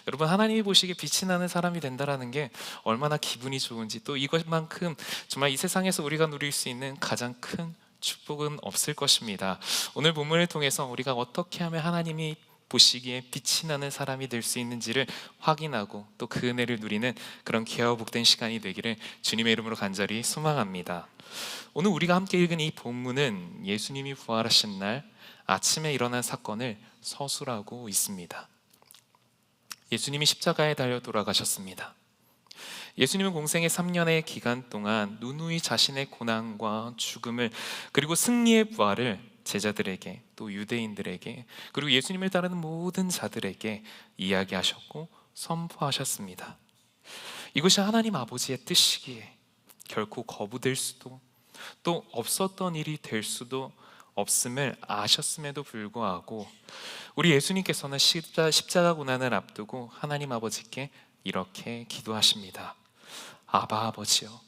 여러분, 하나님이 보시기에 빛이 나는 사람이 된다라는 게 얼마나 기분이 좋은지, 또 이것만큼 정말 이 세상에서 우리가 누릴 수 있는 가장 큰 축복은 없을 것입니다. 오늘 본문을 통해서 우리가 어떻게 하면 하나님이 보시기에 빛이 나는 사람이 될 수 있는지를 확인하고 또 그 은혜를 누리는 그런 귀하고 복된 시간이 되기를 주님의 이름으로 간절히 소망합니다. 오늘 우리가 함께 읽은 이 본문은 예수님이 부활하신 날 아침에 일어난 사건을 서술하고 있습니다. 예수님이 십자가에 달려 돌아가셨습니다. 예수님은 공생의 3년의 기간 동안 누누이 자신의 고난과 죽음을, 그리고 승리의 부활을 제자들에게, 또 유대인들에게, 그리고 예수님을 따르는 모든 자들에게 이야기하셨고 선포하셨습니다. 이것이 하나님 아버지의 뜻이기에 결코 거부될 수도, 또 없었던 일이 될 수도 없음을 아셨음에도 불구하고 우리 예수님께서는 십자가 고난을 앞두고 하나님 아버지께 이렇게 기도하십니다. 아바 아버지여,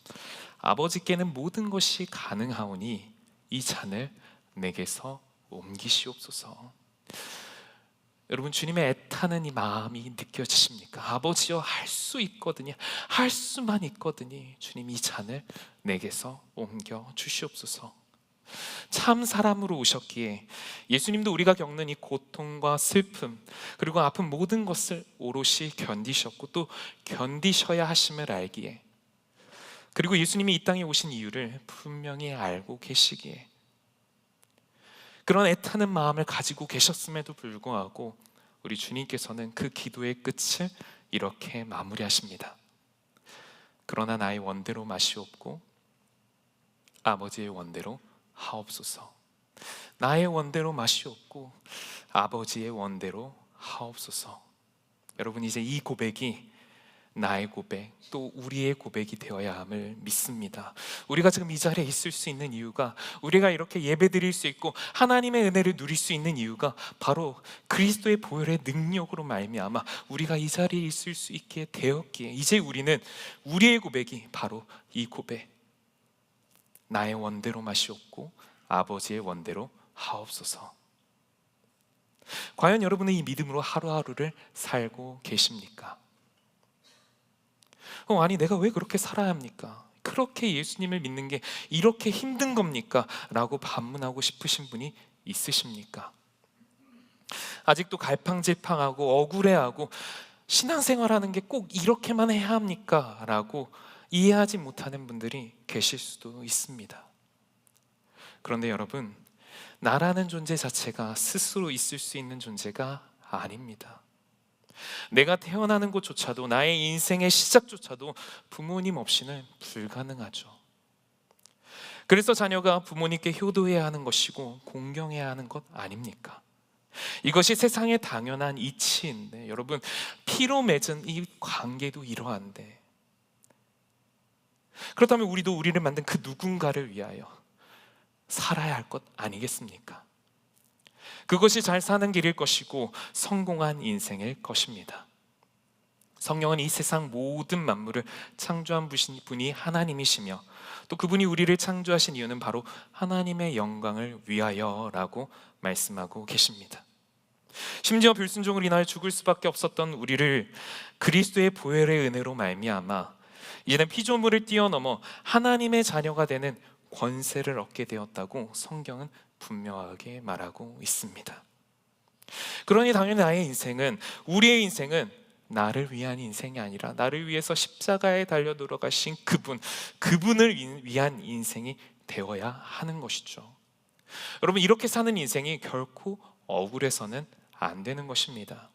아버지께는 모든 것이 가능하오니 이 잔을 내게서 옮기시옵소서. 여러분, 주님의 애타는 이 마음이 느껴지십니까? 아버지여, 할 수 있거든요, 할 수만 있거든요, 주님 이 잔을 내게서 옮겨 주시옵소서. 참 사람으로 오셨기에 예수님도 우리가 겪는 이 고통과 슬픔, 그리고 아픈 모든 것을 오롯이 견디셨고 또 견디셔야 하심을 알기에, 그리고 예수님이 이 땅에 오신 이유를 분명히 알고 계시기에 그런 애타는 마음을 가지고 계셨음에도 불구하고 우리 주님께서는 그 기도의 끝을 이렇게 마무리하십니다. 그러나 나의 원대로 마시옵고 아버지의 원대로 하옵소서. 나의 원대로 마시옵고 아버지의 원대로 하옵소서. 여러분, 이제 이 고백이 나의 고백, 또 우리의 고백이 되어야 함을 믿습니다. 우리가 지금 이 자리에 있을 수 있는 이유가, 우리가 이렇게 예배드릴 수 있고 하나님의 은혜를 누릴 수 있는 이유가 바로 그리스도의 보혈의 능력으로 말미암아 우리가 이 자리에 있을 수 있게 되었기에, 이제 우리는 우리의 고백이 바로 이 고백, 나의 원대로 마시옵고 아버지의 원대로 하옵소서. 과연 여러분은 이 믿음으로 하루하루를 살고 계십니까? 아니, 내가 왜 그렇게 살아야 합니까? 그렇게 예수님을 믿는 게 이렇게 힘든 겁니까? 라고 반문하고 싶으신 분이 있으십니까? 아직도 갈팡질팡하고 억울해하고 신앙생활하는 게 꼭 이렇게만 해야 합니까? 라고 이해하지 못하는 분들이 계실 수도 있습니다. 그런데 여러분, 나라는 존재 자체가 스스로 있을 수 있는 존재가 아닙니다. 내가 태어나는 것조차도, 나의 인생의 시작조차도 부모님 없이는 불가능하죠. 그래서 자녀가 부모님께 효도해야 하는 것이고 공경해야 하는 것 아닙니까? 이것이 세상의 당연한 이치인데, 여러분, 피로 맺은 이 관계도 이러한데, 그렇다면 우리도 우리를 만든 그 누군가를 위하여 살아야 할 것 아니겠습니까? 그것이 잘 사는 길일 것이고 성공한 인생일 것입니다. 성령은 이 세상 모든 만물을 창조한 분이 하나님이시며, 또 그분이 우리를 창조하신 이유는 바로 하나님의 영광을 위하여라고 말씀하고 계십니다. 심지어 불순종을 인하여 죽을 수밖에 없었던 우리를 그리스도의 보혈의 은혜로 말미암아 이제는 피조물을 뛰어넘어 하나님의 자녀가 되는 권세를 얻게 되었다고 성경은 분명하게 말하고 있습니다. 그러니 당연히 우리의 인생은 나를 위한 인생이 아니라 나를 위해서 십자가에 달려 돌아가신 그분을 위한 인생이 되어야 하는 것이죠. 여러분, 이렇게 사는 인생이 결코 억울해서는 안 되는 것입니다.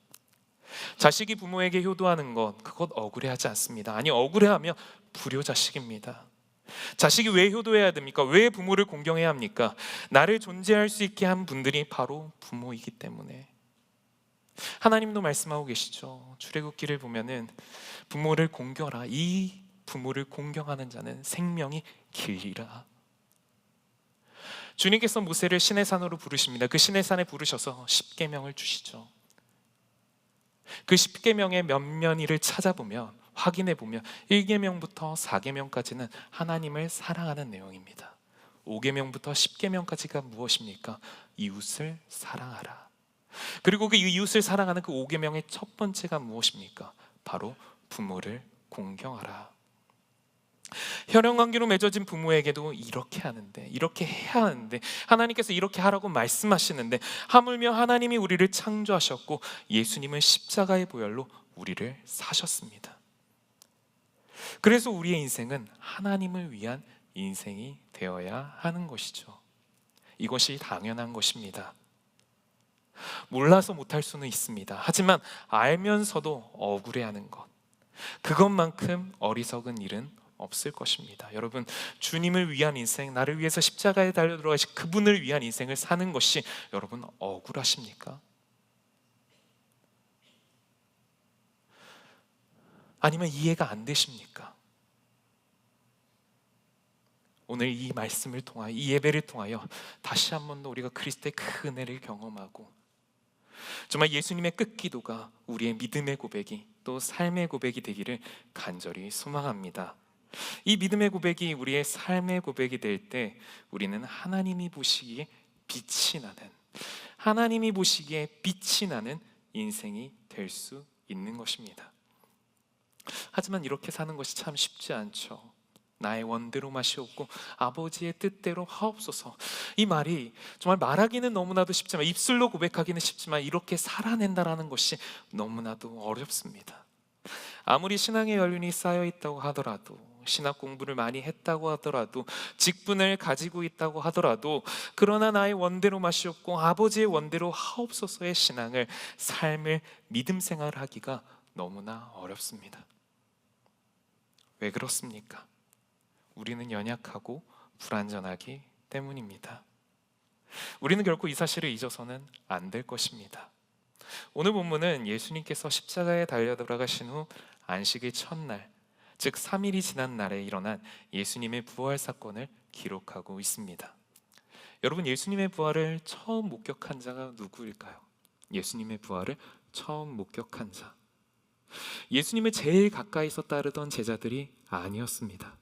자식이 부모에게 효도하는 것, 그것 억울해하지 않습니다. 아니, 억울해하며 불효자식입니다. 자식이 왜 효도해야 됩니까? 왜 부모를 공경해야 합니까? 나를 존재할 수 있게 한 분들이 바로 부모이기 때문에. 하나님도 말씀하고 계시죠. 출애굽기를 보면은 부모를 공경하라. 이 부모를 공경하는 자는 생명이 길리라. 주님께서 모세를 시내산으로 부르십니다. 그 시내산에 부르셔서 십계명을 주시죠. 그 십계명의 면면이를 찾아보면, 확인해보면 1계명부터 4계명까지는 하나님을 사랑하는 내용입니다. 5계명부터 10계명까지가 무엇입니까? 이웃을 사랑하라. 그리고 그 이웃을 사랑하는 그 5계명의 첫 번째가 무엇입니까? 바로 부모를 공경하라. 혈연 관계로 맺어진 부모에게도 이렇게 하는데, 이렇게 해야 하는데, 하나님께서 이렇게 하라고 말씀하시는데, 하물며 하나님이 우리를 창조하셨고 예수님은 십자가의 보혈로 우리를 사셨습니다. 그래서 우리의 인생은 하나님을 위한 인생이 되어야 하는 것이죠. 이것이 당연한 것입니다. 몰라서 못할 수는 있습니다. 하지만 알면서도 억울해하는 것, 그것만큼 어리석은 일은 없을 것입니다. 여러분, 주님을 위한 인생, 나를 위해서 십자가에 달려 들어가신 그분을 위한 인생을 사는 것이 여러분 억울하십니까? 아니면 이해가 안 되십니까? 오늘 이 말씀을 통하여, 이 예배를 통하여 다시 한 번 더 우리가 그리스도의 그 은혜를 경험하고 정말 예수님의 끝기도가 우리의 믿음의 고백이 또 삶의 고백이 되기를 간절히 소망합니다. 이 믿음의 고백이 우리의 삶의 고백이 될 때 우리는 하나님이 보시기에 빛이 나는, 하나님이 보시기에 빛이 나는 인생이 될 수 있는 것입니다. 하지만 이렇게 사는 것이 참 쉽지 않죠. 나의 원대로 마시옵고 아버지의 뜻대로 하옵소서. 이 말이 정말 말하기는 너무나도 쉽지만, 입술로 고백하기는 쉽지만 이렇게 살아낸다라는 것이 너무나도 어렵습니다. 아무리 신앙의 연륜이 쌓여 있다고 하더라도, 신학 공부를 많이 했다고 하더라도, 직분을 가지고 있다고 하더라도, 그러나 나의 원대로 마시옵고 아버지의 원대로 하옵소서의 신앙을, 삶을, 믿음 생활을 하기가 너무나 어렵습니다. 왜 그렇습니까? 우리는 연약하고 불완전하기 때문입니다. 우리는 결코 이 사실을 잊어서는 안 될 것입니다. 오늘 본문은 예수님께서 십자가에 달려 들어가신 후 안식의 첫날, 즉 3일이 지난 날에 일어난 예수님의 부활 사건을 기록하고 있습니다. 여러분, 예수님의 부활을 처음 목격한 자가 누구일까요? 예수님의 부활을 처음 목격한 자, 예수님을 제일 가까이서 따르던 제자들이 아니었습니다.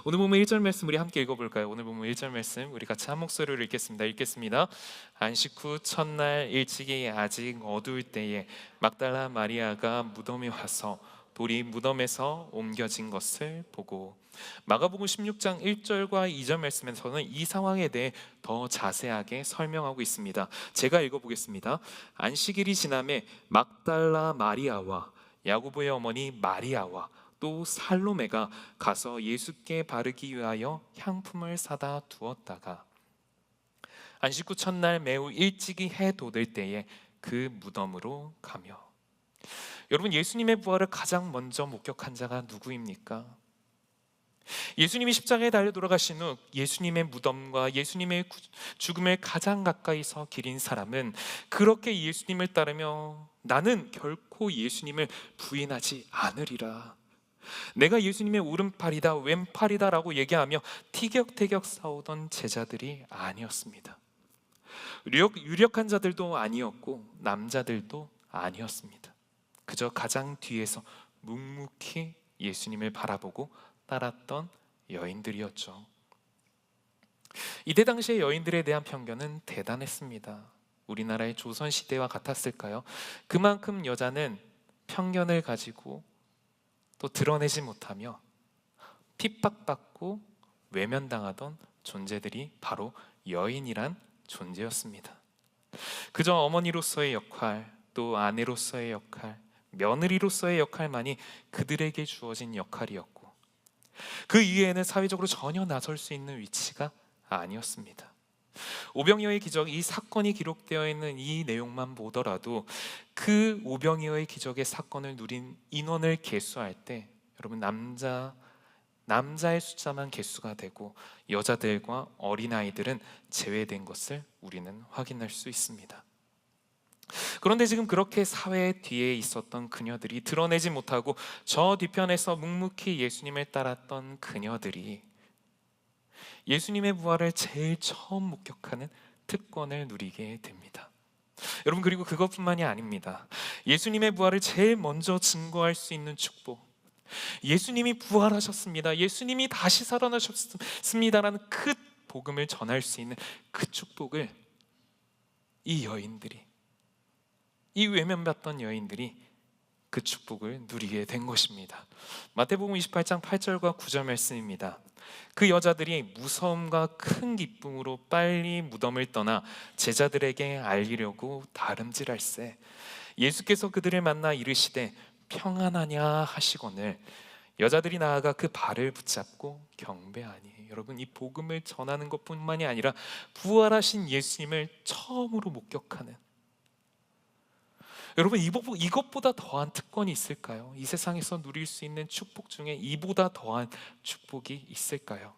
오늘 보면 1절 말씀 우리 함께 읽어볼까요? 오늘 보면 1절 말씀 우리 같이 한 목소리로 읽겠습니다. 안식 후 첫날 일찍이 아직 어두울 때에 막달라 마리아가 무덤에 와서 돌이 무덤에서 옮겨진 것을 보고. 마가복음 16장 1절과 2절 말씀에서는 이 상황에 대해 더 자세하게 설명하고 있습니다. 제가 읽어보겠습니다. 안식일이 지남에 막달라 마리아와 야고보의 어머니 마리아와 또 살로메가 가서 예수께 바르기 위하여 향품을 사다 두었다가 안식 후 첫날 매우 일찍이 해 돋을 때에 그 무덤으로 가며. 여러분, 예수님의 부활을 가장 먼저 목격한 자가 누구입니까? 예수님이 십자가에 달려 돌아가신 후 예수님의 무덤과 예수님의 죽음을 가장 가까이서 기린 사람은 그렇게 예수님을 따르며 나는 결코 예수님을 부인하지 않으리라, 내가 예수님의 오른팔이다 왼팔이다 라고 얘기하며 티격태격 싸우던 제자들이 아니었습니다. 유력한 자들도 아니었고 남자들도 아니었습니다. 그저 가장 뒤에서 묵묵히 예수님을 바라보고 따랐던 여인들이었죠. 이때 당시의 여인들에 대한 편견은 대단했습니다. 우리나라의 조선시대와 같았을까요? 그만큼 여자는 편견을 가지고 또 드러내지 못하며 핍박받고 외면당하던 존재들이 바로 여인이란 존재였습니다. 그저 어머니로서의 역할, 또 아내로서의 역할, 며느리로서의 역할만이 그들에게 주어진 역할이었고 그 이외에는 사회적으로 전혀 나설 수 있는 위치가 아니었습니다. 오병이어의 기적, 이 사건이 기록되어 있는 이 내용만 보더라도 그 오병이어의 기적의 사건을 누린 인원을 계수할 때 여러분, 남자의 숫자만 계수가 되고 여자들과 어린아이들은 제외된 것을 우리는 확인할 수 있습니다. 그런데 지금 그렇게 사회 뒤에 있었던 그녀들이, 드러내지 못하고 저 뒤편에서 묵묵히 예수님을 따랐던 그녀들이 예수님의 부활을 제일 처음 목격하는 특권을 누리게 됩니다. 여러분, 그리고 그것뿐만이 아닙니다. 예수님의 부활을 제일 먼저 증거할 수 있는 축복, 예수님이 부활하셨습니다, 예수님이 다시 살아나셨습니다라는 그 복음을 전할 수 있는 그 축복을 이 여인들이, 이 외면받던 여인들이 그 축복을 누리게 된 것입니다. 마태복음 28장 8절과 9절 말씀입니다. 그 여자들이 무서움과 큰 기쁨으로 빨리 무덤을 떠나 제자들에게 알리려고 다름질할세 예수께서 그들을 만나 이르시되 평안하냐 하시거늘 여자들이 나아가 그 발을 붙잡고 경배하니. 여러분, 이 복음을 전하는 것뿐만이 아니라 부활하신 예수님을 처음으로 목격하는, 여러분, 이것보다 더한 특권이 있을까요? 이 세상에서 누릴 수 있는 축복 중에 이보다 더한 축복이 있을까요?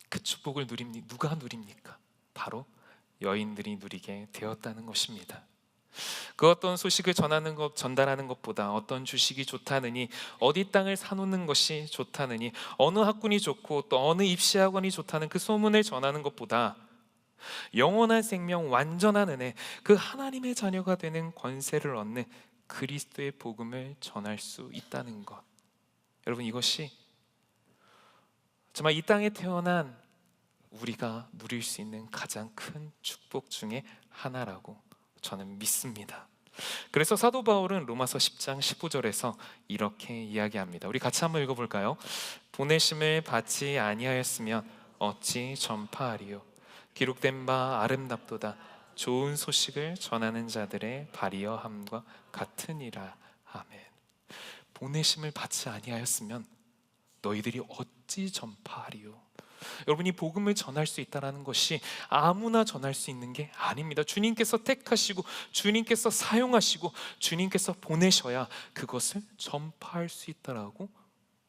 그 축복을 누가 누립니까? 바로 여인들이 누리게 되었다는 것입니다. 그 어떤 소식을 전달하는 것보다 어떤 주식이 좋다느니, 어디 땅을 사놓는 것이 좋다느니, 어느 학군이 좋고 또 어느 입시학원이 좋다는 그 소문을 전하는 것보다 영원한 생명, 완전한 은혜, 그 하나님의 자녀가 되는 권세를 얻는 그리스도의 복음을 전할 수 있다는 것, 여러분, 이것이 정말 이 땅에 태어난 우리가 누릴 수 있는 가장 큰 축복 중에 하나라고 저는 믿습니다. 그래서 사도 바울은 로마서 10장 15절에서 이렇게 이야기합니다. 우리 같이 한번 읽어볼까요? 보내심을 받지 아니하였으면 어찌 전파하리요? 기록된 바 아름답도다. 좋은 소식을 전하는 자들의 발이여함과 같으니라. 아멘. 보내심을 받지 아니하였으면 너희들이 어찌 전파하리요? 여러분이 복음을 전할 수 있다는 것이 아무나 전할 수 있는 게 아닙니다. 주님께서 택하시고 주님께서 사용하시고 주님께서 보내셔야 그것을 전파할 수 있다라고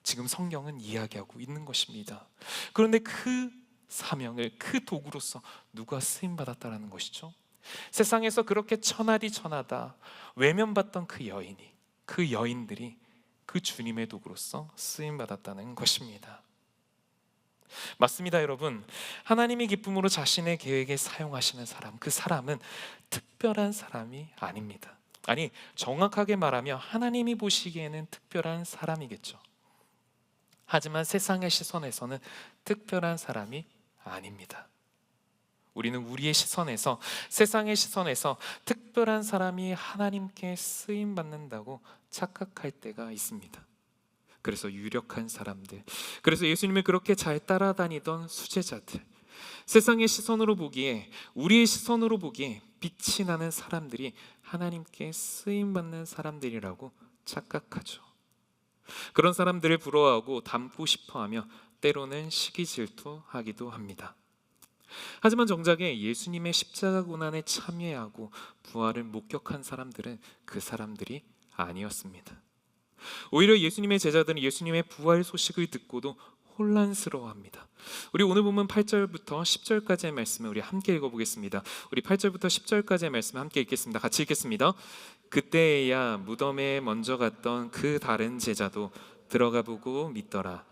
지금 성경은 이야기하고 있는 것입니다. 그런데 그 사명을, 그 도구로서 누가 쓰임받았다는 것이죠? 세상에서 그렇게 천하디 천하다 외면받던 그 여인들이 그 주님의 도구로서 쓰임받았다는 것입니다. 맞습니다, 여러분. 하나님이 기쁨으로 자신의 계획에 사용하시는 사람, 그 사람은 특별한 사람이 아닙니다. 아니, 정확하게 말하면 하나님이 보시기에는 특별한 사람이겠죠. 하지만 세상의 시선에서는 특별한 사람이 아닙니다. 우리는 우리의 시선에서, 세상의 시선에서 특별한 사람이 하나님께 쓰임받는다고 착각할 때가 있습니다. 그래서 유력한 사람들, 그래서 예수님을 그렇게 잘 따라다니던 수제자들, 세상의 시선으로 보기에, 우리의 시선으로 보기에 빛이 나는 사람들이 하나님께 쓰임받는 사람들이라고 착각하죠. 그런 사람들을 부러워하고 닮고 싶어하며 때로는 시기 질투하기도 합니다. 하지만 정작에 예수님의 십자가 고난에 참여하고 부활을 목격한 사람들은 그 사람들이 아니었습니다. 오히려 예수님의 제자들은 예수님의 부활 소식을 듣고도 혼란스러워합니다. 우리 오늘 보면 8절부터 10절까지의 말씀을 우리 함께 읽어보겠습니다. 우리 8절부터 10절까지의 말씀 함께 읽겠습니다. 같이 읽겠습니다. 그때야 무덤에 먼저 갔던 그 다른 제자도 들어가 보고 믿더라.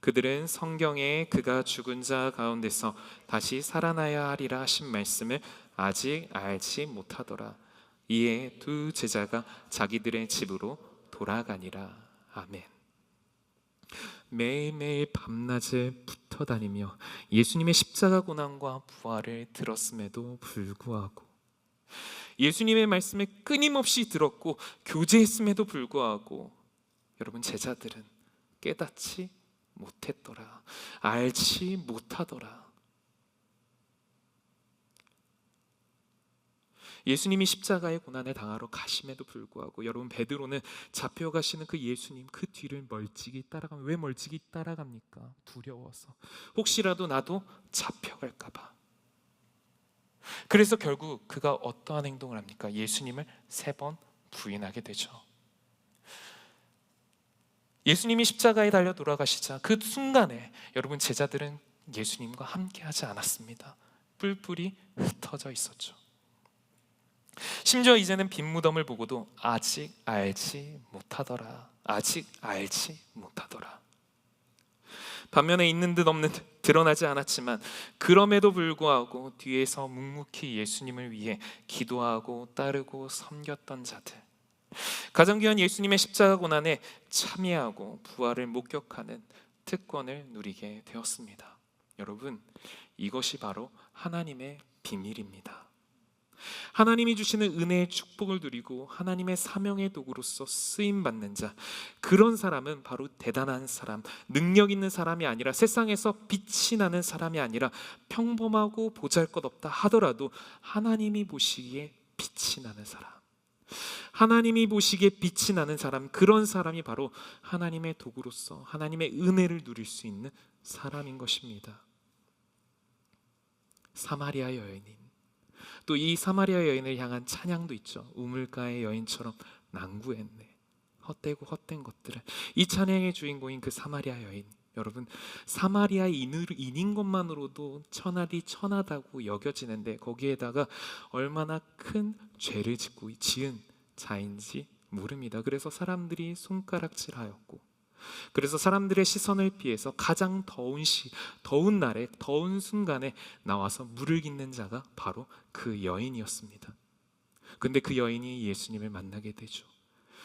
그들은 성경에 그가 죽은 자 가운데서 다시 살아나야 하리라 하신 말씀을 아직 알지 못하더라. 이에 두 제자가 자기들의 집으로 돌아가니라. 아멘. 매일매일 밤낮을 붙어 다니며 예수님의 십자가 고난과 부활을 들었음에도 불구하고, 예수님의 말씀을 끊임없이 들었고 교제했음에도 불구하고, 여러분, 제자들은 깨닫지 못했더라. 알지 못하더라. 예수님이 십자가의 고난을 당하러 가심에도 불구하고, 여러분, 베드로는 잡혀가시는 그 예수님 그 뒤를 멀찍이 따라갑니다. 왜 멀찍이 따라갑니까? 두려워서. 혹시라도 나도 잡혀갈까 봐. 그래서 결국 그가 어떠한 행동을 합니까? 예수님을 3번 부인하게 되죠. 예수님이 십자가에 달려 돌아가시자 그 순간에 여러분, 제자들은 예수님과 함께 하지 않았습니다. 뿔뿔이 흩어져 있었죠. 심지어 이제는 빈 무덤을 보고도 아직 알지 못하더라. 아직 알지 못하더라. 반면에 있는 듯 없는 듯 드러나지 않았지만 그럼에도 불구하고 뒤에서 묵묵히 예수님을 위해 기도하고 따르고 섬겼던 자들, 가장 귀한 예수님의 십자가 고난에 참여하고 부활을 목격하는 특권을 누리게 되었습니다. 여러분, 이것이 바로 하나님의 비밀입니다. 하나님이 주시는 은혜의 축복을 누리고 하나님의 사명의 도구로서 쓰임 받는 자, 그런 사람은 바로 대단한 사람, 능력 있는 사람이 아니라, 세상에서 빛이 나는 사람이 아니라 평범하고 보잘것없다 하더라도 하나님이 보시기에 빛이 나는 사람, 하나님이 보시기에 빛이 나는 사람, 그런 사람이 바로 하나님의 도구로서 하나님의 은혜를 누릴 수 있는 사람인 것입니다. 사마리아 여인인, 또 이 사마리아 여인을 향한 찬양도 있죠. 우물가의 여인처럼 난구했네, 헛되고 헛된 것들을. 이 찬양의 주인공인 그 사마리아 여인, 여러분, 사마리아 인인 것만으로도 천하디 천하다고 여겨지는데 거기에다가 얼마나 큰 죄를 짓고 지은 자인지 모릅니다. 그래서 사람들이 손가락질하였고, 그래서 사람들의 시선을 피해서 가장 더운 날에, 더운 순간에 나와서 물을 깃는 자가 바로 그 여인이었습니다. 근데 그 여인이 예수님을 만나게 되죠.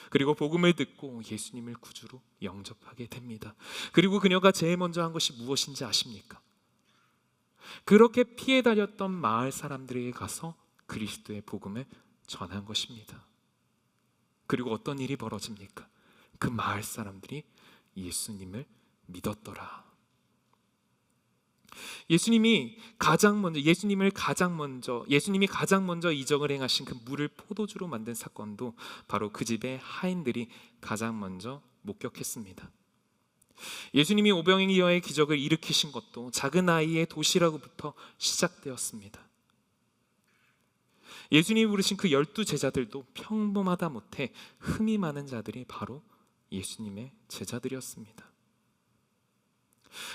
그리고 복음을 듣고 예수님을 구주로 영접하게 됩니다. 그리고 그녀가 제일 먼저 한 것이 무엇인지 아십니까? 그렇게 피해 다녔던 마을 사람들에게 가서 그리스도의 복음을 전한 것입니다. 그리고 어떤 일이 벌어집니까? 그 마을 사람들이 예수님을 믿었더라. 예수님이 가장 먼저 이적을 행하신 그 물을 포도주로 만든 사건도 바로 그 집의 하인들이 가장 먼저 목격했습니다. 예수님이 오병이어의 기적을 일으키신 것도 작은 아이의 도시락으로부터 시작되었습니다. 예수님이 부르신 그 12 제자들도 평범하다 못해 흠이 많은 자들이 바로 예수님의 제자들이었습니다.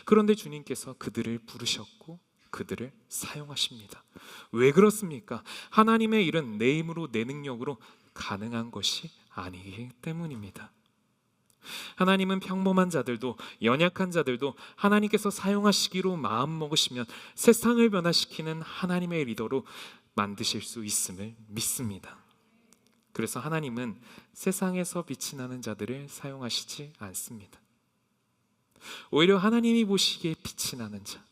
그런데 주님께서 그들을 부르셨고 그들을 사용하십니다. 왜 그렇습니까? 하나님의 일은 내 힘으로, 내 능력으로 가능한 것이 아니기 때문입니다. 하나님은 평범한 자들도, 연약한 자들도 하나님께서 사용하시기로 마음먹으시면 세상을 변화시키는 하나님의 리더로 만드실 수 있음을 믿습니다. 그래서 하나님은 세상에서 빛이 나는 자들을 사용하시지 않습니다. 오히려 하나님이 보시기에 빛이 나는 자,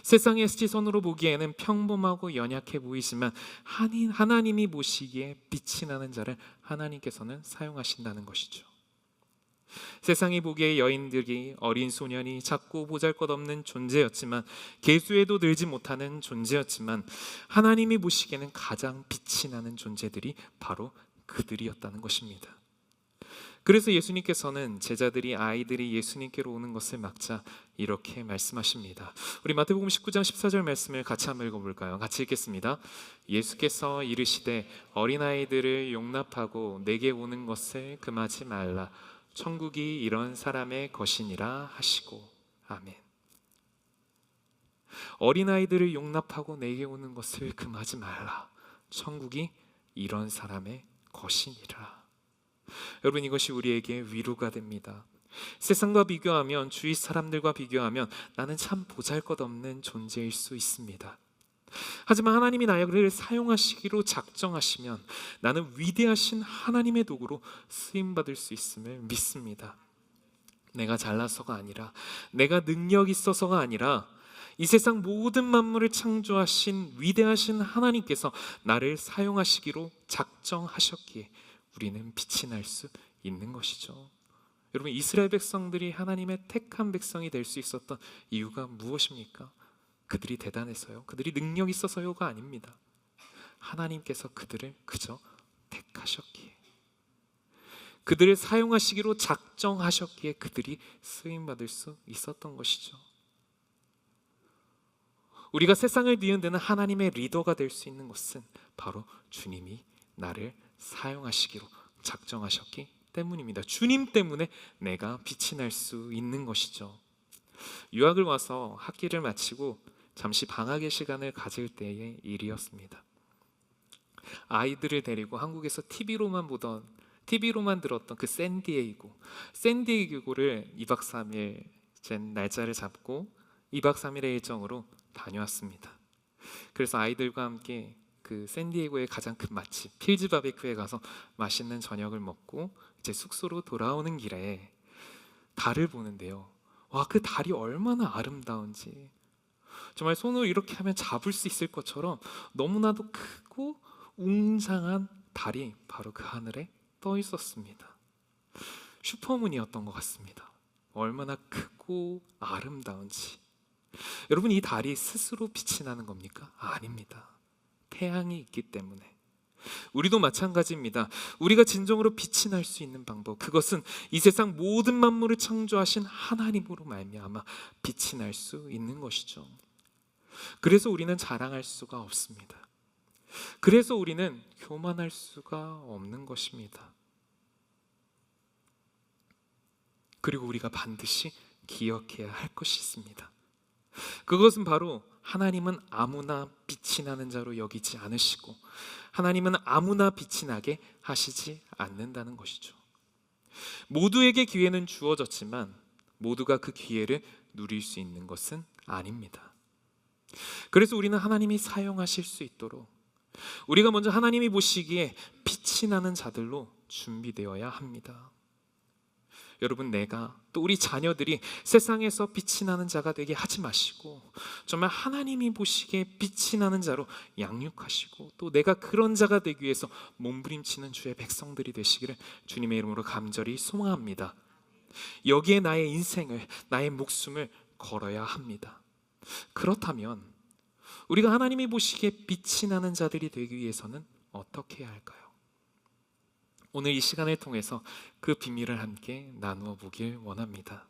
세상의 시선으로 보기에는 평범하고 연약해 보이지만 하나님이 보시기에 빛이 나는 자를 하나님께서는 사용하신다는 것이죠. 세상이 보기에 여인들이, 어린 소년이, 작고 보잘것없는 존재였지만, 계수에도 늘지 못하는 존재였지만, 하나님이 보시기에는 가장 빛이 나는 존재들이 바로 그들이었다는 것입니다. 그래서 예수님께서는 제자들이, 아이들이 예수님께로 오는 것을 막자 이렇게 말씀하십니다. 우리 마태복음 19장 14절 말씀을 같이 한번 읽어볼까요? 같이 읽겠습니다. 예수께서 이르시되 어린아이들을 용납하고 내게 오는 것을 금하지 말라. 천국이 이런 사람의 것이니라 하시고. 아멘. 어린아이들을 용납하고 내게 오는 것을 금하지 말라. 천국이 이런 사람의 것이니라. 여러분, 이것이 우리에게 위로가 됩니다. 세상과 비교하면, 주위 사람들과 비교하면 나는 참 보잘것없는 존재일 수 있습니다. 하지만 하나님이 나를 사용하시기로 작정하시면 나는 위대하신 하나님의 도구로 쓰임받을 수 있음을 믿습니다. 내가 잘나서가 아니라, 내가 능력 있어서가 아니라, 이 세상 모든 만물을 창조하신 위대하신 하나님께서 나를 사용하시기로 작정하셨기에 우리는 빛이 날 수 있는 것이죠. 여러분, 이스라엘 백성들이 하나님의 택한 백성이 될 수 있었던 이유가 무엇입니까? 그들이 대단해서요, 그들이 능력 있어서요가 아닙니다. 하나님께서 그들을 그저 택하셨기에, 그들을 사용하시기로 작정하셨기에 그들이 쓰임받을 수 있었던 것이죠. 우리가 세상을 뒤흔드는 하나님의 리더가 될 수 있는 것은 바로 주님이 나를 사용하시기로 작정하셨기 때문입니다. 주님 때문에 내가 빛이 날 수 있는 것이죠. 유학을 와서 학기를 마치고 잠시 방학의 시간을 가질 때의 일이었습니다. 아이들을 데리고 한국에서 TV로만 들었던 그 샌디에이고를 2박 3일 날짜를 잡고 2박 3일의 일정으로 다녀왔습니다. 그래서 아이들과 함께 그 샌디에이고의 가장 큰 맛집 필즈 바베큐에 가서 맛있는 저녁을 먹고 이제 숙소로 돌아오는 길에 달을 보는데요, 와, 그 달이 얼마나 아름다운지, 정말 손으로 이렇게 하면 잡을 수 있을 것처럼 너무나도 크고 웅장한 달이 바로 그 하늘에 떠 있었습니다. 슈퍼문이었던 것 같습니다. 얼마나 크고 아름다운지. 여러분, 이 달이 스스로 빛이 나는 겁니까? 아닙니다. 태양이 있기 때문에. 우리도 마찬가지입니다. 우리가 진정으로 빛이 날 수 있는 방법, 그것은 이 세상 모든 만물을 창조하신 하나님으로 말미암아 빛이 날 수 있는 것이죠. 그래서 우리는 자랑할 수가 없습니다. 그래서 우리는 교만할 수가 없는 것입니다. 그리고 우리가 반드시 기억해야 할 것이 있습니다. 그것은 바로 하나님은 아무나 빛이 나는 자로 여기지 않으시고 하나님은 아무나 빛이 나게 하시지 않는다는 것이죠. 모두에게 기회는 주어졌지만 모두가 그 기회를 누릴 수 있는 것은 아닙니다. 그래서 우리는 하나님이 사용하실 수 있도록 우리가 먼저 하나님이 보시기에 빛이 나는 자들로 준비되어야 합니다. 여러분, 내가 또 우리 자녀들이 세상에서 빛이 나는 자가 되게 하지 마시고 정말 하나님이 보시기에 빛이 나는 자로 양육하시고 또 내가 그런 자가 되기 위해서 몸부림치는 주의 백성들이 되시기를 주님의 이름으로 간절히 소망합니다. 여기에 나의 인생을, 나의 목숨을 걸어야 합니다. 그렇다면 우리가 하나님이 보시기에 빛이 나는 자들이 되기 위해서는 어떻게 해야 할까요? 오늘 이 시간을 통해서 그 비밀을 함께 나누어 보길 원합니다.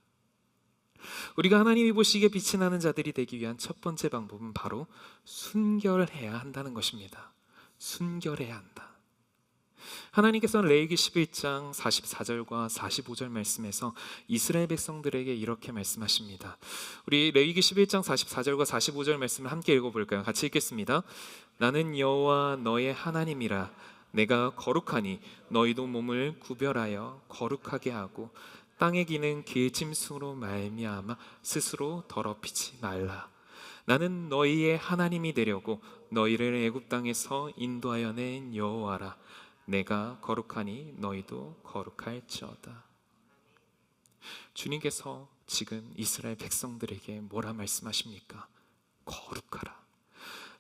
우리가 하나님이 보시기에 빛이 나는 자들이 되기 위한 첫 번째 방법은 바로 순결해야 한다는 것입니다. 순결해야 한다. 하나님께서는 레위기 11장 44절과 45절 말씀에서 이스라엘 백성들에게 이렇게 말씀하십니다. 우리 레위기 11장 44절과 45절 말씀을 함께 읽어볼까요? 같이 읽겠습니다. 나는 여호와 너의 하나님이라. 내가 거룩하니 너희도 몸을 구별하여 거룩하게 하고 땅에 기는 길짐승으로 말미암아 스스로 더럽히지 말라. 나는 너희의 하나님이 되려고 너희를 애굽 땅에서 인도하여 낸 여호와라. 내가 거룩하니 너희도 거룩할지어다. 주님께서 지금 이스라엘 백성들에게 뭐라 말씀하십니까? 거룩하라.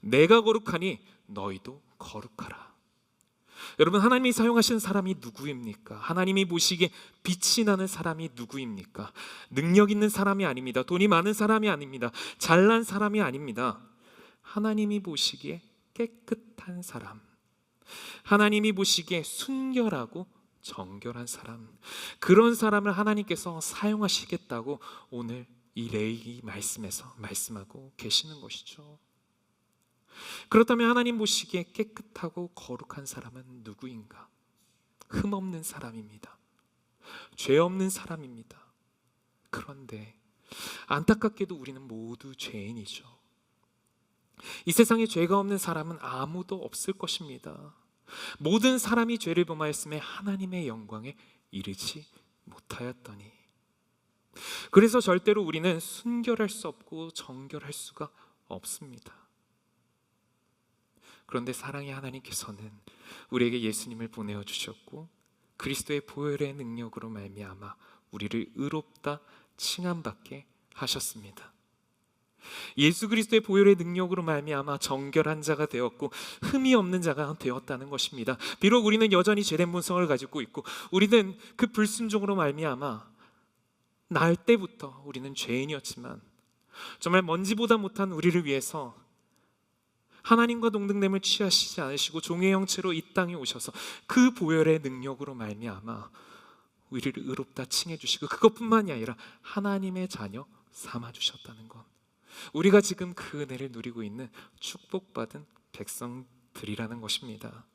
내가 거룩하니 너희도 거룩하라. 여러분, 하나님이 사용하시는 사람이 누구입니까? 하나님이 보시기에 빛이 나는 사람이 누구입니까? 능력 있는 사람이 아닙니다. 돈이 많은 사람이 아닙니다. 잘난 사람이 아닙니다. 하나님이 보시기에 깨끗한 사람, 하나님이 보시기에 순결하고 정결한 사람, 그런 사람을 하나님께서 사용하시겠다고 오늘 이 레위기 말씀에서 말씀하고 계시는 것이죠. 그렇다면 하나님 보시기에 깨끗하고 거룩한 사람은 누구인가? 흠없는 사람입니다. 죄 없는 사람입니다. 그런데 안타깝게도 우리는 모두 죄인이죠. 이 세상에 죄가 없는 사람은 아무도 없을 것입니다. 모든 사람이 죄를 범하였음에 하나님의 영광에 이르지 못하였더니, 그래서 절대로 우리는 순결할 수 없고 정결할 수가 없습니다. 그런데 사랑의 하나님께서는 우리에게 예수님을 보내어 주셨고 그리스도의 보혈의 능력으로 말미암아 우리를 의롭다 칭함받게 하셨습니다. 예수 그리스도의 보혈의 능력으로 말미암아 정결한 자가 되었고 흠이 없는 자가 되었다는 것입니다. 비록 우리는 여전히 죄된 본성을 가지고 있고 우리는 그 불순종으로 말미암아 날 때부터 우리는 죄인이었지만 정말 먼지보다 못한 우리를 위해서 하나님과 동등됨을 취하시지 않으시고 종의 형체로 이 땅에 오셔서 그 보혈의 능력으로 말미암아 우리를 의롭다 칭해 주시고 그것뿐만이 아니라 하나님의 자녀 삼아 주셨다는 것, 우리가 지금 그 은혜를 누리고 있는 축복받은 백성들이라는 것입니다.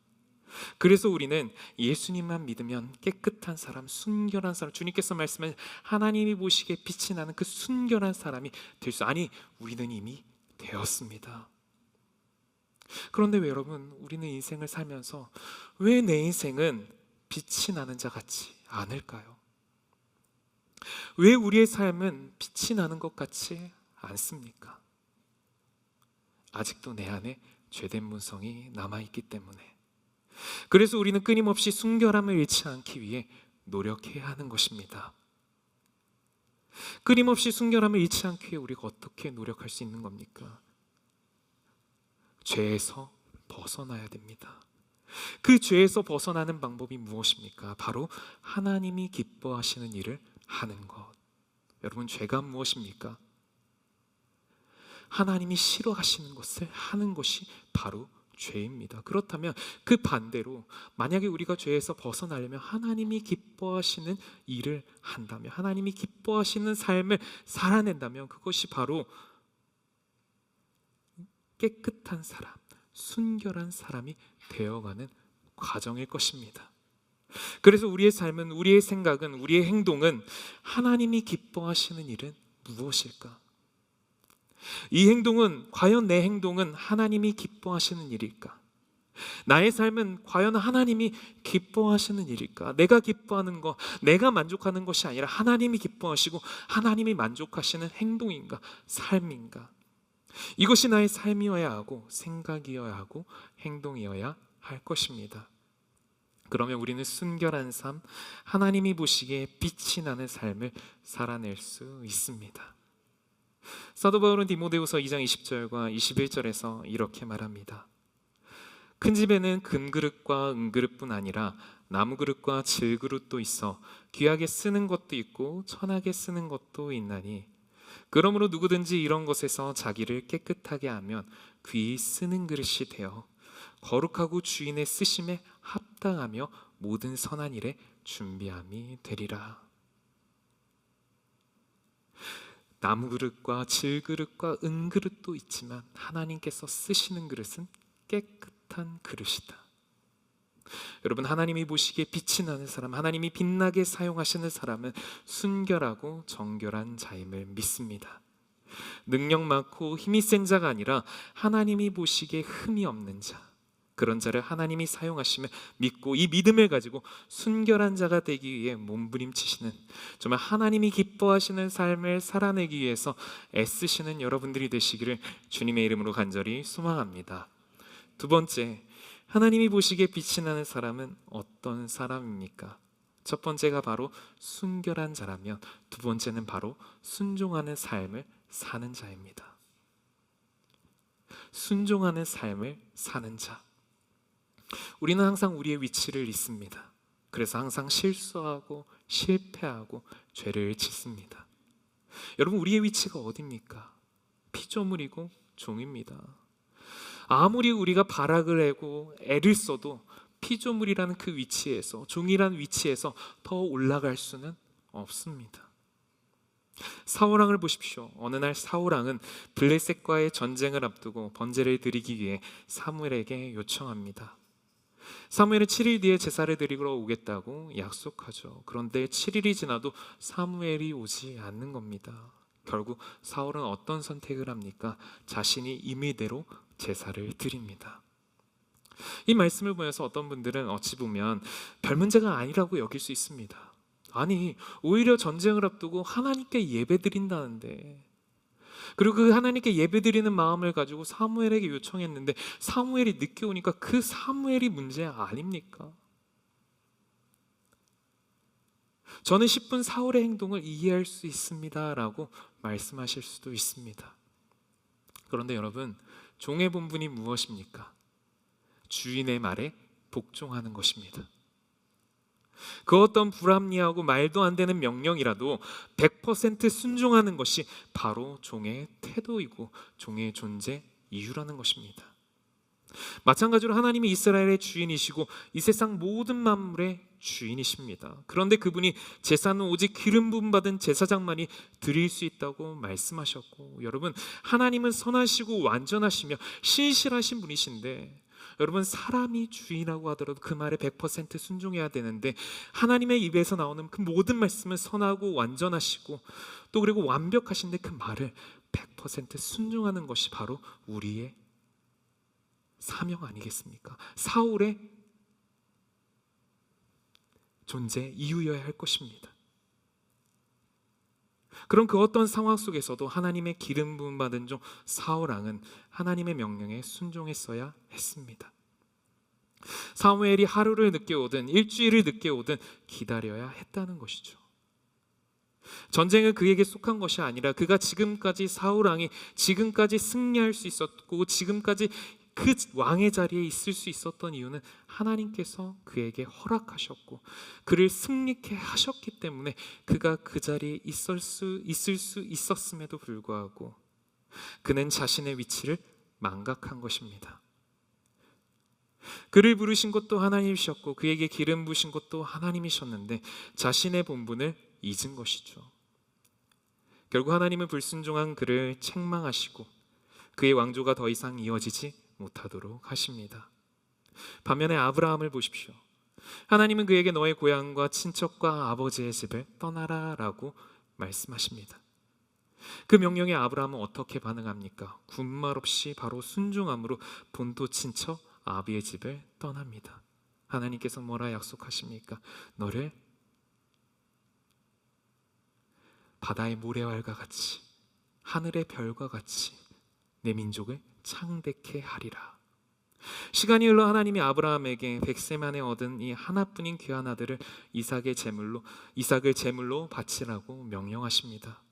그래서 우리는 예수님만 믿으면 깨끗한 사람, 순결한 사람, 주님께서 말씀하신 하나님이 보시기에 빛이 나는 그 순결한 사람이 될 수, 아니 우리는 이미 되었습니다. 그런데 왜 여러분, 우리는 인생을 살면서 왜 내 인생은 빛이 나는 자 같지 않을까요? 왜 우리의 삶은 빛이 나는 것 같지 않습니까? 아직도 내 안에 죄된 본성이 남아있기 때문에. 그래서 우리는 끊임없이 순결함을 잃지 않기 위해 노력해야 하는 것입니다. 끊임없이 순결함을 잃지 않기 위해 우리가 어떻게 노력할 수 있는 겁니까? 죄에서 벗어나야 됩니다. 그 죄에서 벗어나는 방법이 무엇입니까? 바로 하나님이 기뻐하시는 일을 하는 것. 여러분, 죄가 무엇입니까? 하나님이 싫어하시는 것을 하는 것이 바로 죄입니다. 그렇다면 그 반대로 만약에 우리가 죄에서 벗어나려면 하나님이 기뻐하시는 일을 한다면, 하나님이 기뻐하시는 삶을 살아낸다면 그것이 바로 깨끗한 사람, 순결한 사람이 되어가는 과정일 것입니다. 그래서 우리의 삶은, 우리의 생각은, 우리의 행동은 하나님이 기뻐하시는 일은 무엇일까? 이 행동은, 과연 내 행동은 하나님이 기뻐하시는 일일까? 나의 삶은 과연 하나님이 기뻐하시는 일일까? 내가 기뻐하는 것, 내가 만족하는 것이 아니라 하나님이 기뻐하시고 하나님이 만족하시는 행동인가? 삶인가? 이것이 나의 삶이어야 하고 생각이어야 하고 행동이어야 할 것입니다. 그러면 우리는 순결한 삶, 하나님이 보시기에 빛이 나는 삶을 살아낼 수 있습니다. 사도 바울은 디모데후서 2장 20절과 21절에서 이렇게 말합니다. 큰 집에는 금그릇과 은그릇뿐 아니라 나무그릇과 질그릇도 있어 귀하게 쓰는 것도 있고 천하게 쓰는 것도 있나니, 그러므로 누구든지 이런 것에서 자기를 깨끗하게 하면 귀히 쓰는 그릇이 되어 거룩하고 주인의 쓰심에 합당하며 모든 선한 일에 준비함이 되리라. 나무그릇과 질그릇과 은그릇도 있지만 하나님께서 쓰시는 그릇은 깨끗한 그릇이다. 여러분, 하나님이 보시기에 빛이 나는 사람, 하나님이 빛나게 사용하시는 사람은 순결하고 정결한 자임을 믿습니다. 능력 많고 힘이 센 자가 아니라 하나님이 보시기에 흠이 없는 자, 그런 자를 하나님이 사용하시면 믿고 이 믿음을 가지고 순결한 자가 되기 위해 몸부림치시는, 정말 하나님이 기뻐하시는 삶을 살아내기 위해서 애쓰시는 여러분들이 되시기를 주님의 이름으로 간절히 소망합니다. 두 번째, 하나님이 보시기에 빛이 나는 사람은 어떤 사람입니까? 첫 번째가 바로 순결한 자라면 두 번째는 바로 순종하는 삶을 사는 자입니다. 순종하는 삶을 사는 자. 우리는 항상 우리의 위치를 잊습니다. 그래서 항상 실수하고 실패하고 죄를 짓습니다. 여러분, 우리의 위치가 어디입니까? 피조물이고 종입니다. 아무리 우리가 발악을 하고 애를 써도 피조물이라는 그 위치에서, 종이라는 위치에서 더 올라갈 수는 없습니다. 사울왕을 보십시오. 어느 날 사울왕은 블레셋과의 전쟁을 앞두고 번제를 드리기 위해 사무엘에게 요청합니다. 사무엘은 7일 뒤에 제사를 드리러 오겠다고 약속하죠. 그런데 7일이 지나도 사무엘이 오지 않는 겁니다. 결국 사울은 어떤 선택을 합니까? 자신이 임의대로 제사를 드립니다. 이 말씀을 보면서 어떤 분들은 어찌 보면 별 문제가 아니라고 여길 수 있습니다. 아니, 오히려 전쟁을 앞두고 하나님께 예배 드린다는데, 그리고 그 하나님께 예배드리는 마음을 가지고 사무엘에게 요청했는데 사무엘이 늦게 오니까 그 사무엘이 문제 아닙니까? 저는 10분 사울의 행동을 이해할 수 있습니다 라고 말씀하실 수도 있습니다. 그런데 여러분, 종의 본분이 무엇입니까? 주인의 말에 복종하는 것입니다. 그 어떤 불합리하고 말도 안 되는 명령이라도 100% 순종하는 것이 바로 종의 태도이고 종의 존재 이유라는 것입니다. 마찬가지로 하나님이 이스라엘의 주인이시고 이 세상 모든 만물의 주인이십니다. 그런데 그분이 제사는 오직 기름 부음 받은 제사장만이 드릴 수 있다고 말씀하셨고, 여러분, 하나님은 선하시고 완전하시며 신실하신 분이신데, 여러분, 사람이 주인이라고 하더라도 그 말에 100% 순종해야 되는데 하나님의 입에서 나오는 그 모든 말씀은 선하고 완전하시고 또 그리고 완벽하신데 그 말을 100% 순종하는 것이 바로 우리의 사명 아니겠습니까? 사울의 존재 이유여야 할 것입니다. 그럼 그 어떤 상황 속에서도 하나님의 기름 부음 받은 종 사울왕은 하나님의 명령에 순종했어야 했습니다. 사무엘이 하루를 늦게 오든 일주일을 늦게 오든 기다려야 했다는 것이죠. 전쟁은 그에게 속한 것이 아니라 그가 지금까지, 사울왕이 지금까지 승리할 수 있었고 지금까지 그 왕의 자리에 있을 수 있었던 이유는 하나님께서 그에게 허락하셨고 그를 승리케 하셨기 때문에 그가 그 자리에 있을 수 있었음에도 불구하고 그는 자신의 위치를 망각한 것입니다. 그를 부르신 것도 하나님이셨고 그에게 기름 부으신 것도 하나님이셨는데 자신의 본분을 잊은 것이죠. 결국 하나님은 불순종한 그를 책망하시고 그의 왕조가 더 이상 이어지지 못하도록 하십니다. 반면에 아브라함을 보십시오. 하나님은 그에게 너의 고향과 친척과 아버지의 집을 떠나라 라고 말씀하십니다. 그 명령에 아브라함은 어떻게 반응합니까? 군말 없이 바로 순종함으로 본토 친척 아비의 집을 떠납니다. 하나님께서 뭐라 약속하십니까? 너를 바다의 모래알과 같이 하늘의 별과 같이 내 민족을 창대케 하리라. 시간이 흘러 하나님이 아브라함에게 100세 만에 얻은 이 하나뿐인 귀한 아들을 이삭을 제물로 바치라고 명령하십니다.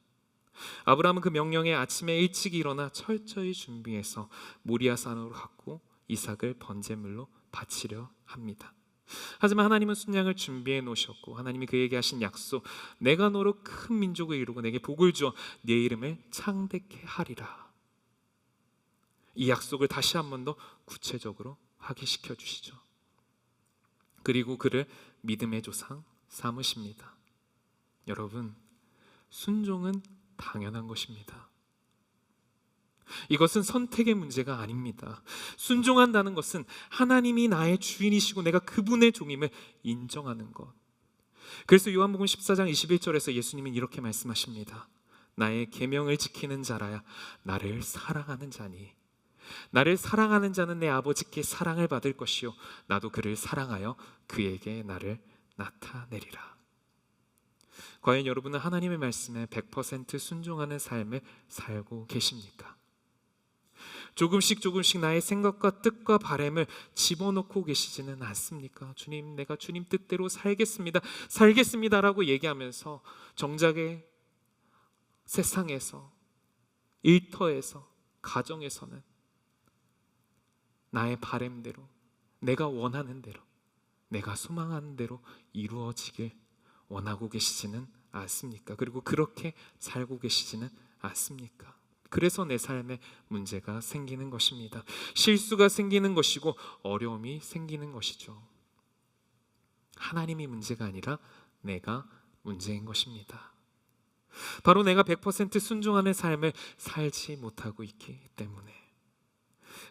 아브라함은 그 명령에 아침에 일찍 일어나 철저히 준비해서 모리아산으로 갔고 이삭을 번제물로 바치려 합니다. 하지만 하나님은 순양을 준비해 놓으셨고 하나님이 그에게 하신 약속, 내가 너로 큰 민족을 이루고 내게 복을 주어 네 이름을 창대케 하리라. 이 약속을 다시 한 번 더 구체적으로 확인시켜 주시죠. 그리고 그를 믿음의 조상 삼으십니다. 여러분, 순종은 당연한 것입니다. 이것은 선택의 문제가 아닙니다. 순종한다는 것은 하나님이 나의 주인이시고 내가 그분의 종임을 인정하는 것. 그래서 요한복음 14장 21절에서 예수님은 이렇게 말씀하십니다. 나의 계명을 지키는 자라야 나를 사랑하는 자니 나를 사랑하는 자는 내 아버지께 사랑을 받을 것이요 나도 그를 사랑하여 그에게 나를 나타내리라. 과연 여러분은 하나님의 말씀에 100% 순종하는 삶을 살고 계십니까? 조금씩 나의 생각과 뜻과 바람을 집어넣고 계시지는 않습니까? 주님, 내가 주님 뜻대로 살겠습니다라고 얘기하면서 정작의 세상에서, 일터에서, 가정에서는 나의 바람대로, 내가 원하는 대로, 내가 소망하는 대로 이루어지길 원하고 계시지는 않습니까? 그리고 그렇게 살고 계시지는 않습니까? 그래서 내 삶에 문제가 생기는 것입니다. 실수가 생기는 것이고 어려움이 생기는 것이죠. 하나님이 문제가 아니라 내가 문제인 것입니다. 바로 내가 100% 순종하는 삶을 살지 못하고 있기 때문에.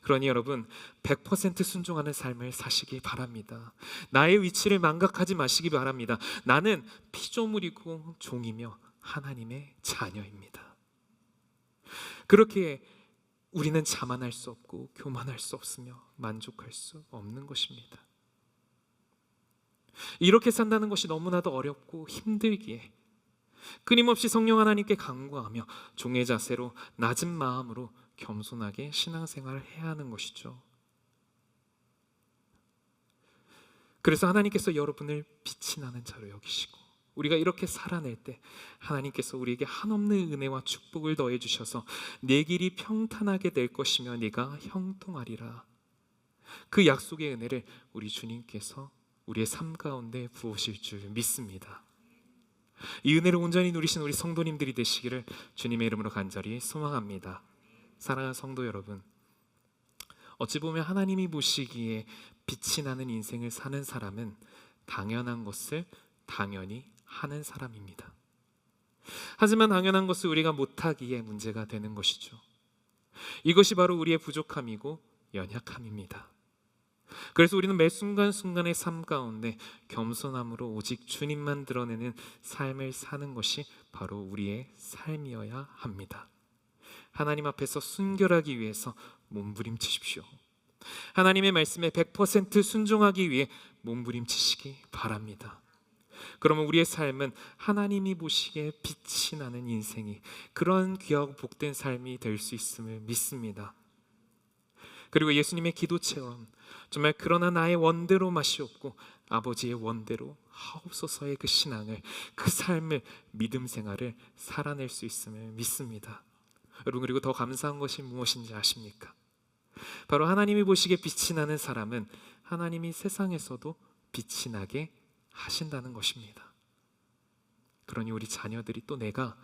그러니 여러분, 100% 순종하는 삶을 사시기 바랍니다. 나의 위치를 망각하지 마시기 바랍니다. 나는 피조물이고 종이며 하나님의 자녀입니다. 그렇게 우리는 자만할 수 없고 교만할 수 없으며 만족할 수 없는 것입니다. 이렇게 산다는 것이 너무나도 어렵고 힘들기에 끊임없이 성령 하나님께 간구하며 종의 자세로 낮은 마음으로 겸손하게 신앙생활을 해야 하는 것이죠. 그래서 하나님께서 여러분을 빛이 나는 자로 여기시고 우리가 이렇게 살아낼 때 하나님께서 우리에게 한없는 은혜와 축복을 더해 주셔서 내 길이 평탄하게 될 것이며 네가 형통하리라. 그 약속의 은혜를 우리 주님께서 우리의 삶 가운데 부으실 줄 믿습니다. 이 은혜를 온전히 누리신 우리 성도님들이 되시기를 주님의 이름으로 간절히 소망합니다. 사랑하는 성도 여러분, 어찌 보면 하나님이 보시기에 빛이 나는 인생을 사는 사람은 당연한 것을 당연히 하는 사람입니다. 하지만 당연한 것을 우리가 못하기에 문제가 되는 것이죠. 이것이 바로 우리의 부족함이고 연약함입니다. 그래서 우리는 매 순간순간의 삶 가운데 겸손함으로 오직 주님만 드러내는 삶을 사는 것이 바로 우리의 삶이어야 합니다. 하나님 앞에서 순결하기 위해서 몸부림치십시오. 하나님의 말씀에 100% 순종하기 위해 몸부림치시기 바랍니다. 그러면 우리의 삶은 하나님이 보시기에 빛이 나는 인생이, 그런 귀하고 복된 삶이 될 수 있음을 믿습니다. 그리고 예수님의 기도처럼 정말 그러나 나의 원대로 마시옵고 아버지의 원대로 하옵소서의 그 신앙을, 그 삶을, 믿음 생활을 살아낼 수 있음을 믿습니다. 여러분, 그리고 더 감사한 것이 무엇인지 아십니까? 바로 하나님이 보시기에 빛이 나는 사람은 하나님이 세상에서도 빛이 나게 하신다는 것입니다. 그러니 우리 자녀들이 또 내가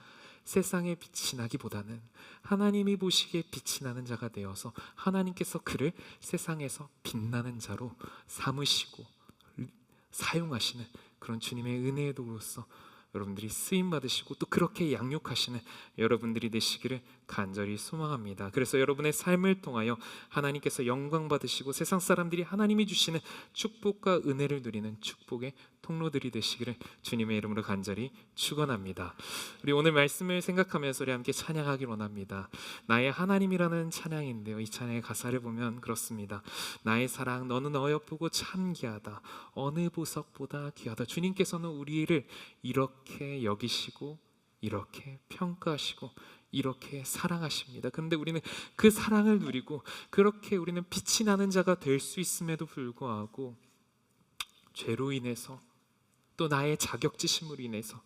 세상에 빛이 나기보다는 하나님이 보시기에 빛이 나는 자가 되어서 하나님께서 그를 세상에서 빛나는 자로 삼으시고 사용하시는 그런 주님의 은혜의 도구로서 여러분들이 쓰임 받으시고 또 그렇게 양육하시는 여러분들이 되시기를 간절히 소망합니다. 그래서 여러분의 삶을 통하여 하나님께서 영광 받으시고 세상 사람들이 하나님이 주시는 축복과 은혜를 누리는 축복의 통로들이 되시기를 주님의 이름으로 간절히 축원합니다. 우리 오늘 말씀을 생각하면서 우리 함께 찬양하길 원합니다. 나의 하나님이라는 찬양인데요, 이 찬양의 가사를 보면 그렇습니다. 나의 사랑 너는 어여쁘고 참 귀하다. 어느 보석보다 귀하다. 주님께서는 우리를 이렇게 여기시고 이렇게 평가하시고 이렇게 사랑하십니다. 그런데 우리는 그 사랑을 누리고 그렇게 우리는 빛이 나는 자가 될 수 있음에도 불구하고 죄로 인해서 또 나의 자격지심으로 인해서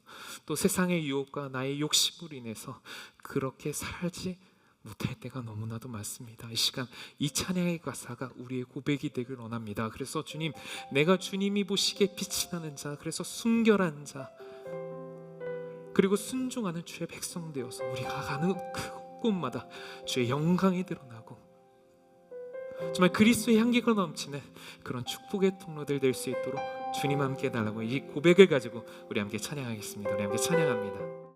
또 세상의 유혹과 나의 욕심으로 인해서 그렇게 살지 못할 때가 너무나도 많습니다. 이 시간 이 찬양의 가사가 우리의 고백이 되길 원합니다. 그래서 주님, 내가 주님이 보시기에 빛이 나는 자, 그래서 순결한 자, 그리고 순종하는 주의 백성 되어서 우리가 가는 그곳마다 주의 영광이 드러나고 정말 그리스도의 향기가 넘치는 그런 축복의 통로들 될 수 있도록 주님 함께 해달라고 이 고백을 가지고 우리 함께 찬양하겠습니다. 우리 함께 찬양합니다.